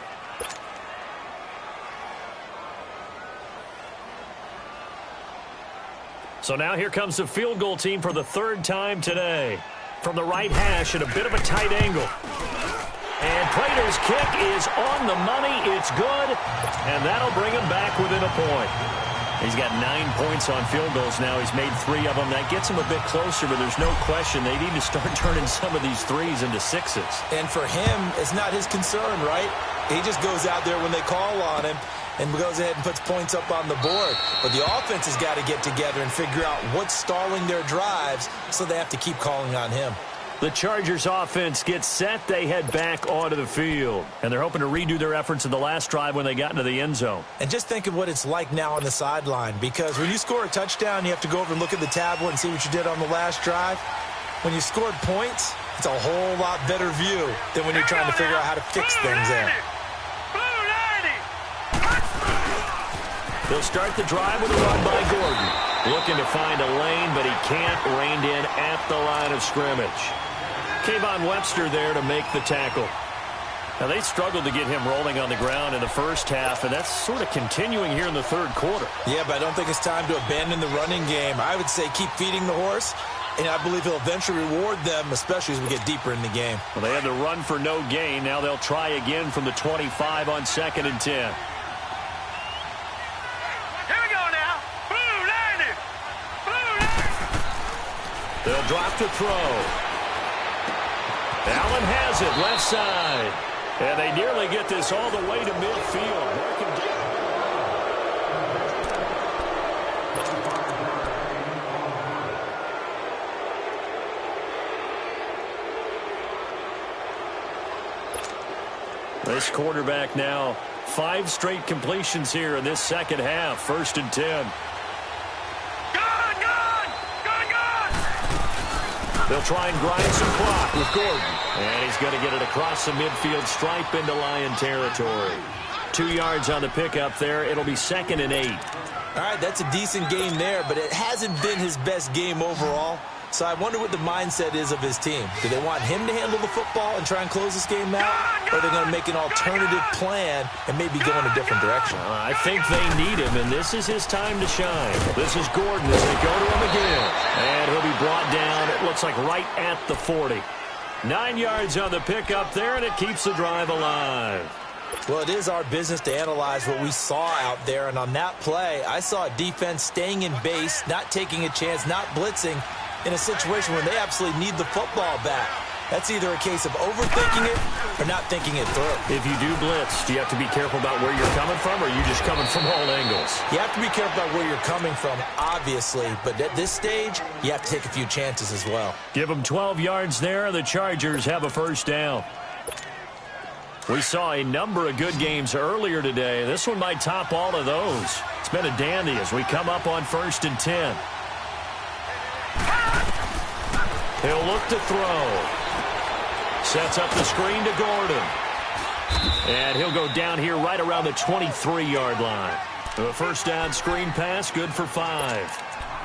So now here comes the field goal team for the 3rd time today. From the right hash at a bit of a tight angle. And Prater's kick is on the money. It's good, and that'll bring him back within a point. He's got 9 points on field goals now. He's made 3 of them. That gets him a bit closer, but there's no question they need to start turning some of these 3s into 6s.
And for him, it's not his concern, right? He just goes out there when they call on him and goes ahead and puts points up on the board. But the offense has got to get together and figure out what's stalling their drives, so they have to keep calling on him.
The Chargers offense gets set. They head back onto the field. And they're hoping to redo their efforts in the last drive when they got into the end zone.
And just think of what it's like now on the sideline, because when you score a touchdown, you have to go over and look at the tablet and see what you did on the last drive. When you scored points, it's a whole lot better view than when you're trying to figure out how to fix things there.
They'll start the drive with a run by Gordon. Looking to find a lane, but he can't. Reined in at the line of scrimmage. Kayvon Webster there to make the tackle. Now, they struggled to get him rolling on the ground in the first half, and that's sort of continuing here in the 3rd quarter.
Yeah, but I don't think it's time to abandon the running game. I would say keep feeding the horse, and I believe he'll eventually reward them, especially as we get deeper in the game.
Well, they had the run for no gain. Now they'll try again from the 25 on 2nd and 10. They'll drop to throw. Allen has it, left side. And they nearly get this all the way to midfield. This quarterback now 5 straight completions here in this 2nd half. 1st and 10. They'll try and grind some clock with Gordon. And he's going to get it across the midfield stripe into Lion territory. 2 yards on the pickup there. It'll be 2nd and 8.
All right, that's a decent game there, but it hasn't been his best game overall. So I wonder what the mindset is of his team. Do they want him to handle the football and try and close this game out? Or are they going to make an alternative plan and maybe go in a different direction?
I think they need him, and this is his time to shine. This is Gordon as they go to him again. And he'll be brought down, it looks like right at the 40. 9 yards on the pickup there, and it keeps the drive alive.
Well, it is our business to analyze what we saw out there. And on that play, I saw a defense staying in base, not taking a chance, not blitzing, in a situation where they absolutely need the football back. That's either a case of overthinking it or not thinking it through.
If you do blitz, do you have to be careful about where you're coming from, or are you just coming from all angles?
You have to be careful about where you're coming from, obviously. But at this stage, you have to take a few chances as well.
Give them 12 yards there. The Chargers have a 1st down. We saw a number of good games earlier today. This one might top all of those. It's been a dandy as we come up on 1st and 10. He'll look to throw. Sets up the screen to Gordon. And he'll go down here right around the 23-yard line. The 1st down screen pass, good for 5.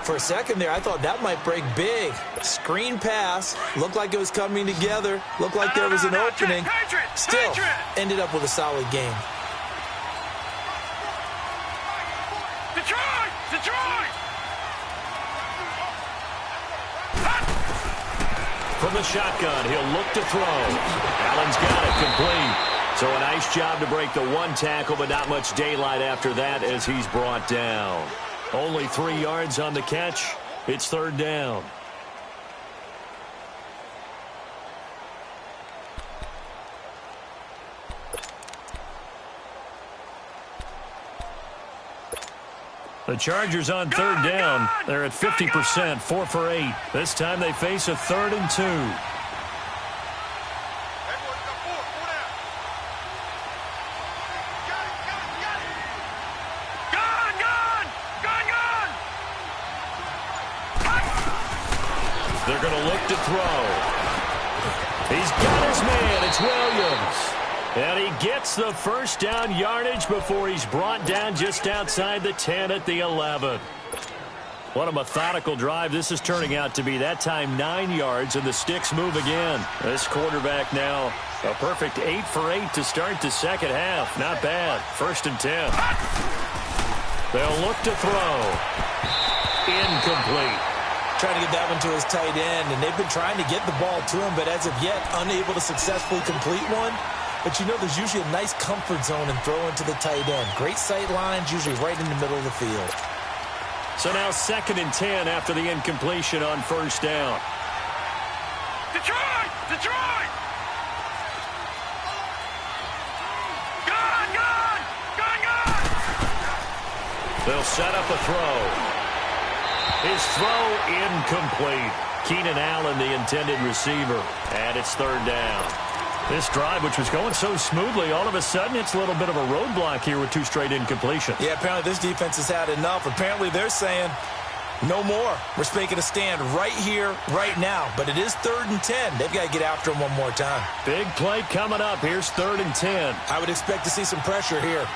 For a second there, I thought that might break big. Screen pass, looked like it was coming together, looked like there was an opening. Still, ended up with a solid game.
from the shotgun. He'll look to throw. Allen's got it complete. So a nice job to break the one tackle, but not much daylight after that as he's brought down. Only 3 yards on the catch. It's third down. The Chargers on third down. They're at 50%, 4 for 8. This time they face a 3rd and 2. They're going to look to throw. He's got his man. It's Williams. And he gets the first down yardage before he's brought down just outside the 10 at the 11. What a methodical drive this is turning out to be. That time 9 yards, and the sticks move again. This quarterback now a perfect 8 for 8 to start the second half. Not bad. 1st and 10. They'll look to throw. Incomplete.
Trying to get that one to his tight end, and they've been trying to get the ball to him, but as of yet, unable to successfully complete one. But you know there's usually a nice comfort zone in throwing to the tight end. Great sight lines, usually right in the middle of the field.
So now 2nd and 10 after the incompletion on 1st down.
Detroit! Detroit! Gun! Gun! Gun! Gun!
They'll set up a throw. His throw incomplete. Keenan Allen, the intended receiver. And it's 3rd down. This drive, which was going so smoothly, all of a sudden it's a little bit of a roadblock here with 2 straight incompletions.
Yeah, apparently this defense has had enough. Apparently they're saying, no more. We're making a stand right here, right now. But it is 3rd and 10. They've got to get after him one more time.
Big play coming up. Here's 3rd and 10.
I would expect to see some pressure here.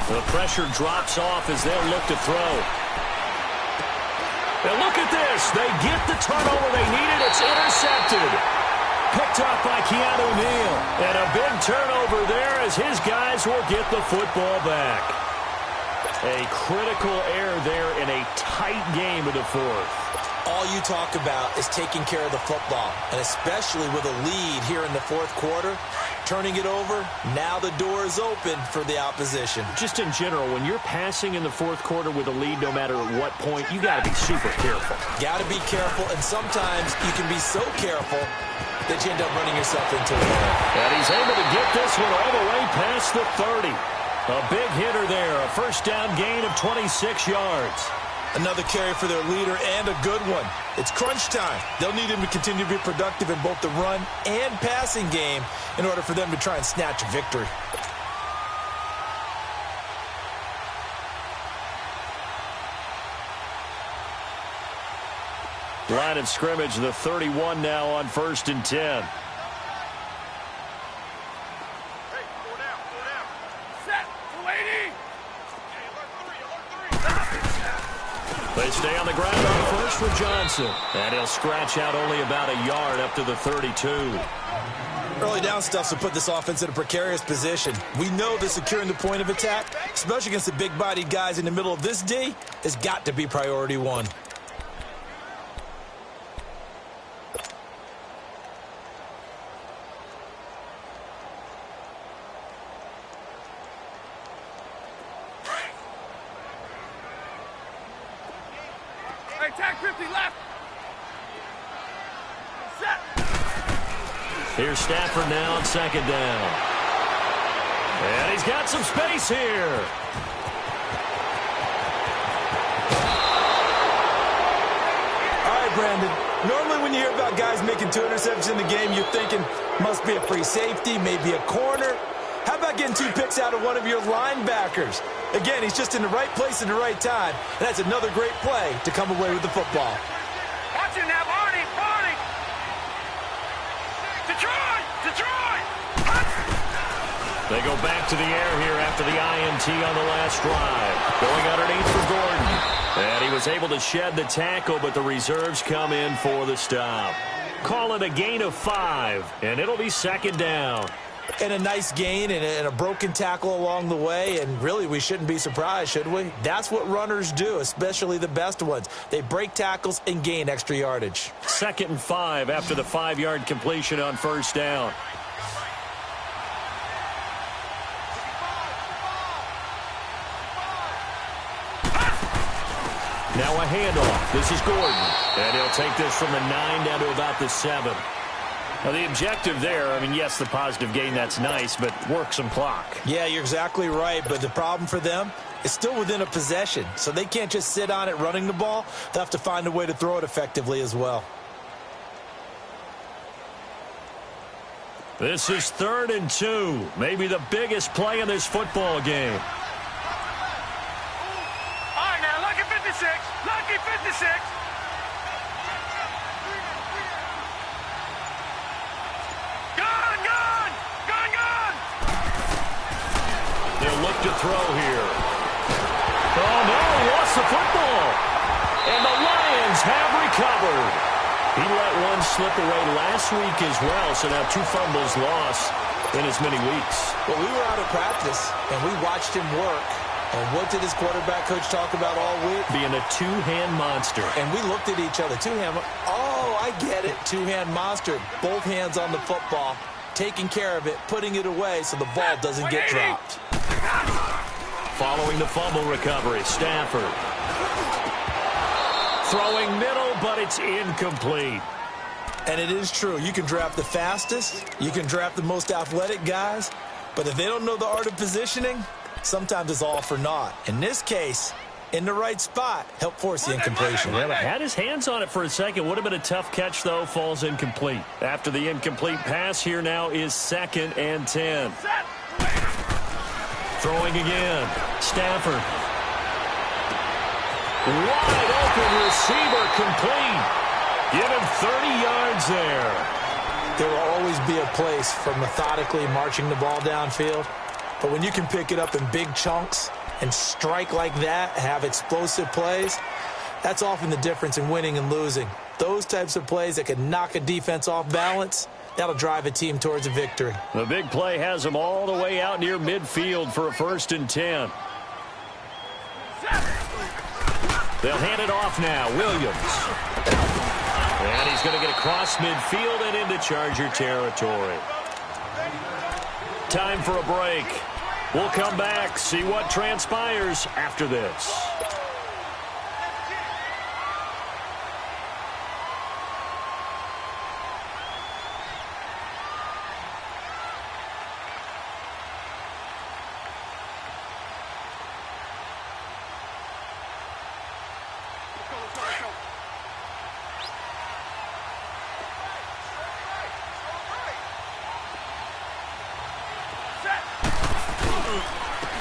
The pressure drops off as they'll look to throw. And look at this. They get the turnover they needed. It's intercepted. Picked up by Keanu Neal. And a big turnover there as his guys will get the football back. A critical error there in a tight game of the 4th.
All you talk about is taking care of the football, and especially with a lead here in the 4th quarter. Turning it over, now the door is open for the opposition.
Just in general, when you're passing in the 4th quarter with a lead, no matter at what point, you got to be super careful.
Got to be careful, and sometimes you can be so careful that you end up running yourself into a hole.
And he's able to get this one all the way past the 30. A big hitter there, a 1st down gain of 26 yards.
Another carry for their leader and a good one. It's crunch time. They'll need him to continue to be productive in both the run and passing game in order for them to try and snatch a victory.
Line of scrimmage, the 31 now on 1st and 10. They stay on the ground on 1st for Johnson. And he'll scratch out only about a yard up to the 32.
Early down stuff will put this offense in a precarious position. We know that securing the point of attack, especially against the big-bodied guys in the middle of this D, has got to be priority 1.
Tag 50 left. Set.
Here's Stafford now on 2nd down. And he's got some space here.
All right, Brandon. Normally when you hear about guys making 2 interceptions in the game, you're thinking must be a free safety, maybe a corner. How about getting 2 picks out of one of your linebackers? Again, he's just in the right place at the right time. And that's another great play to come away with the football.
Watch it now, Barney! Barney! Detroit! Detroit!
They go back to the air here after the INT on the last drive. Going underneath for Gordon. And he was able to shed the tackle, but the reserves come in for the stop. Call it a gain of 5, and it'll be 2nd down.
And a nice gain and a broken tackle along the way, and really we shouldn't be surprised, should we? That's what runners do, especially the best ones. They break tackles and gain extra yardage.
2nd and 5 after the 5-yard completion on first down. Now a handoff. This is Gordon. And he'll take this from the 9 down to about the 7. Now, the objective there, I mean, yes, the positive gain, that's nice, but work some clock.
Yeah, you're exactly right, but the problem for them is still within a possession, so they can't just sit on it running the ball. They'll have to find a way to throw it effectively as well.
This is 3rd and 2, maybe the biggest play in this football game.
All right, now, lucky 56. Lucky 56.
They'll look to throw here. Oh, no, he lost the football. And the Lions have recovered. He let one slip away last week as well, so now 2 fumbles lost in as many weeks.
Well, we were out of practice, and we watched him work. And what did his quarterback coach talk about all week?
Being a 2-hand monster.
And we looked at each other. 2-hand. Oh, I get it. 2-hand monster. Both hands on the football, taking care of it, putting it away so the ball doesn't get dropped.
Following the fumble recovery, Stafford. Throwing middle, but it's incomplete.
And it is true. You can draft the fastest. You can draft the most athletic guys. But if they don't know the art of positioning, sometimes it's all for naught. In this case, in the right spot, help force the incompletion.
Well, had his hands on it for a second. Would have been a tough catch, though. Falls incomplete. After the incomplete pass, here now is 2nd and 10. Throwing again. Stafford. Wide open receiver complete. Give him 30 yards there.
There will always be a place for methodically marching the ball downfield. But when you can pick it up in big chunks and strike like that, have explosive plays, that's often the difference in winning and losing. Those types of plays that can knock a defense off balance, that'll drive a team towards a victory.
The big play has them all the way out near midfield for a 1st and 10. They'll hand it off now. Williams. And he's going to get across midfield and into Charger territory. Time for a break. We'll come back, see what transpires after this.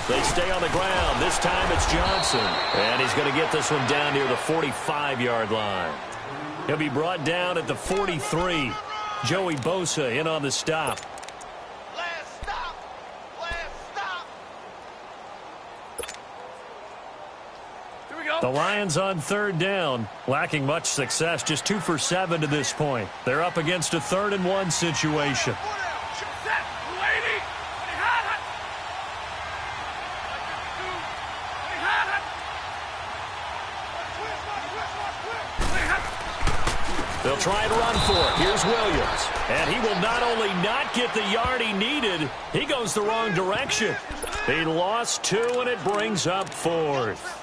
They stay on the ground. This time it's Johnson. And he's going to get this one down near the 45-yard line. He'll be brought down at the 43. Joey Bosa in on the stop.
Last stop. Last stop. Here we go.
The Lions on 3rd down, lacking much success, just 2 for 7 to this point. They're up against a 3rd and 1 situation. They'll try and run for it. Here's Williams. And he will not only not get the yard he needed, he goes the wrong direction. He lost 2, and it brings up 4th.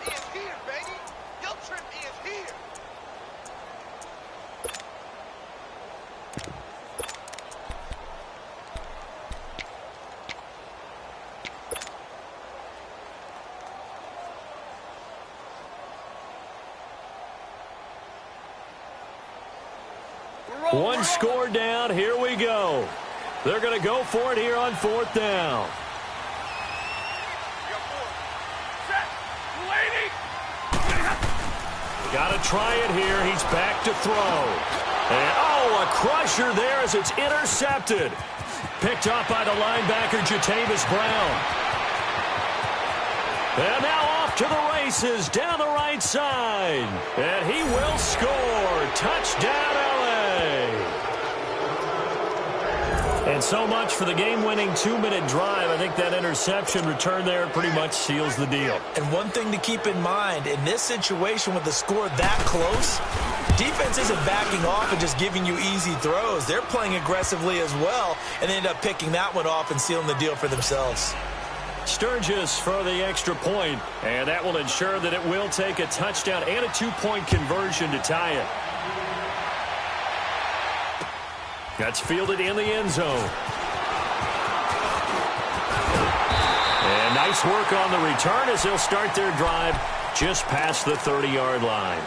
One score down. Here we go. They're going to go for it here on 4th down. Got to try it here. He's back to throw. And, oh, a crusher there as it's intercepted. Picked up by the linebacker, Jatavis Brown. And now off to the races down the right side. And he will score. Touchdown, L.A. And so much for the game-winning 2-minute drive. I think that interception return there pretty much seals the deal.
And one thing to keep in mind, in this situation with the score that close, defense isn't backing off and just giving you easy throws. They're playing aggressively as well, and they end up picking that one off and sealing the deal for themselves.
Sturgis for the extra point, and that will ensure that it will take a touchdown and a 2-point conversion to tie it. That's fielded in the end zone. And nice work on the return as they'll start their drive just past the 30-yard line.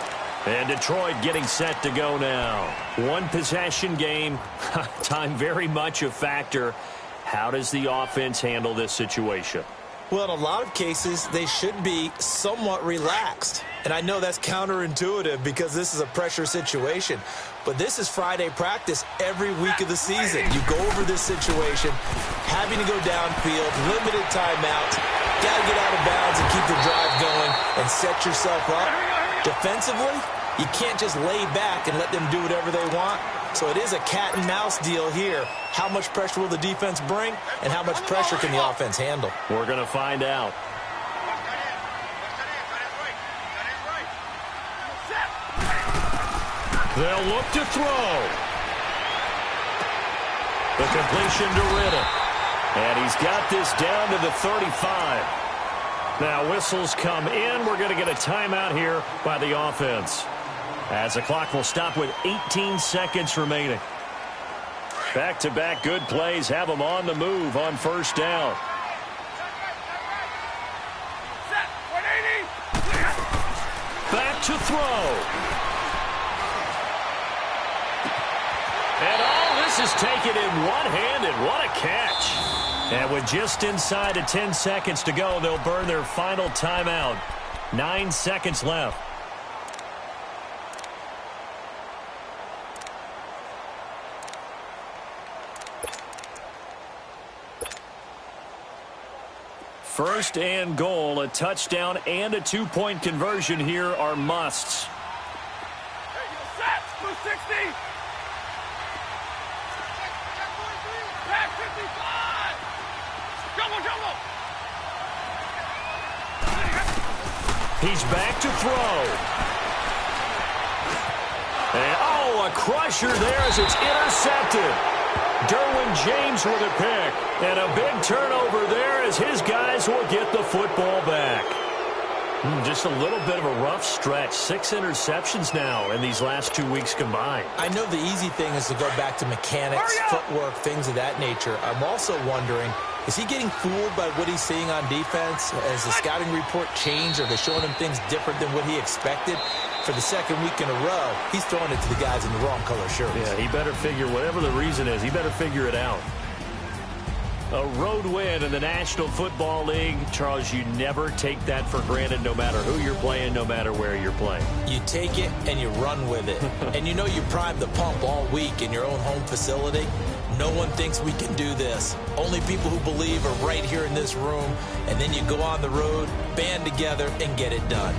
And Detroit getting set to go now. One possession game. Time very much a factor. How does the offense handle this situation?
Well, in a lot of cases, they should be somewhat relaxed. And I know that's counterintuitive because this is a pressure situation. But this is Friday practice every week of the season. You go over this situation, having to go downfield, limited timeouts, got to get out of bounds and keep the drive going and set yourself up. Defensively, you can't just lay back and let them do whatever they want. So it is a cat and mouse deal here. How much pressure will the defense bring, and how much pressure can the offense handle?
We're going to find out. They'll look to throw. The completion to Riddick. And he's got this down to the 35. Now whistles come in. We're going to get a timeout here by the offense, as the clock will stop with 18 seconds remaining. Back-to-back good plays have them on the move on first down. Back to throw. And all this is taken in one-handed. What a catch. And with just inside of 10 seconds to go, they'll burn their final timeout. 9 seconds left. First and goal, a touchdown and a 2-point conversion here are musts.
Hey, you set, 260. Back 55. Jumbo.
He's back to throw. And, a crusher there as it's intercepted. Derwin James with a pick. And a big turnover there as his guys will get the football back. Just a little bit of a rough stretch. 6 interceptions now in these last 2 weeks combined.
I know the easy thing is to go back to mechanics, footwork, things of that nature. I'm also wondering, is he getting fooled by what he's seeing on defense? Has the scouting report changed? Are they showing him things different than what he expected? For the second week in a row, he's throwing it to the guys in the wrong color shirts.
Yeah, he better figure, whatever the reason is, he better figure it out. A road win in the National Football League. Charles, you never take that for granted no matter who you're playing, no matter where you're playing.
You take it and you run with it. And you know you primed the pump all week in your own home facility. No one thinks we can do this. Only people who believe are right here in this room. And then you go on the road, band together, and get it done.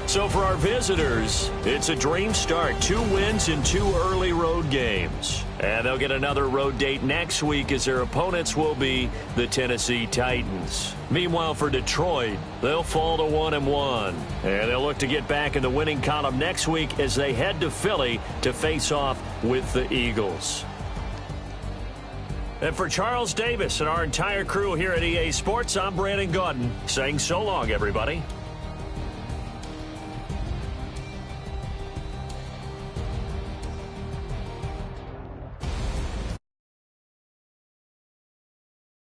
So for our visitors, it's a dream start. 2 wins in 2 early road games. And they'll get another road date next week as their opponents will be the Tennessee Titans. Meanwhile, for Detroit, they'll fall to 1-1. And they'll look to get back in the winning column next week as they head to Philly to face off with the Eagles. And for Charles Davis and our entire crew here at EA Sports, I'm Brandon Gaudin saying so long, everybody.